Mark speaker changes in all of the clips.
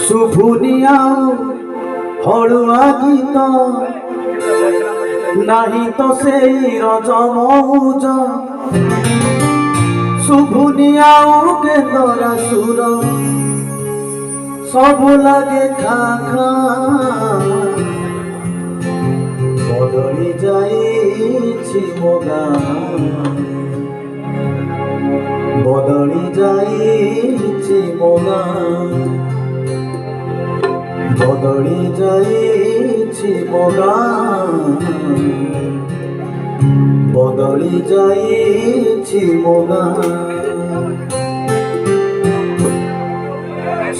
Speaker 1: शुभुनिया हलुआ गीत नहीं तो से रज मौज शुभुनिया के दरा सुर सब लगे खा खा बदली जाइछि मो गाँ बदली जाइछि मो गाँ बदली जाइछि मो गाँ बदली जाइछि मो गाँ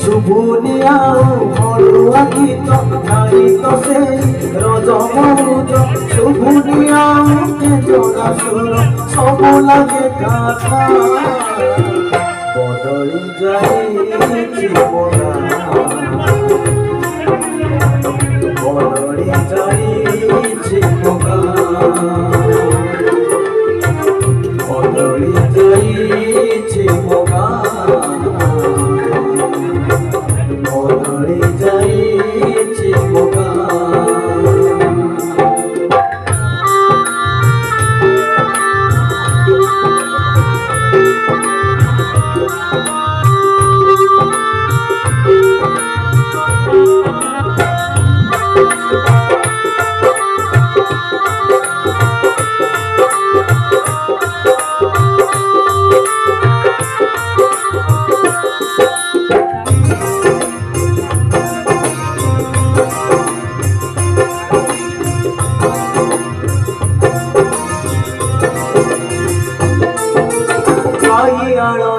Speaker 1: शुभुनिया हलुआ गीत नहीं तो से रज मौज शुभुनिया के जोड़ा सुर सब लगे गाथा बदली जाइछि मो गाँ बदली जाइछि मो गाँ बदली जाइछि मो गाँ बदली जाइछि मो गाँ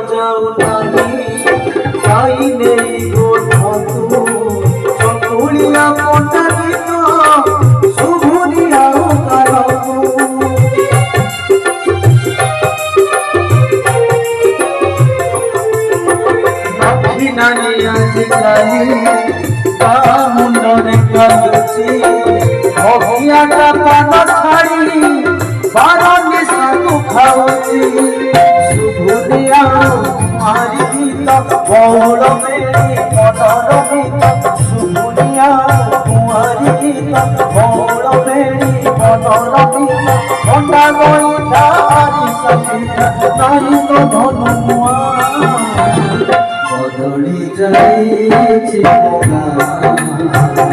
Speaker 1: जाऊ नहीं चकुलिया मोटा गीत शुभुनिया नानी आजिकाली मुंडरे काजुची भगियाटा पान छाड़ी बार निशा को खाऊची शुभुनिया मारी गीत बौल मेरी मदर गीत शुभुनिया मारी गीत बौल मेरी मदर गीत अंडा गईठा आरी सखीठा नहीं तो धनुआ बदली जाइछि मो गाँ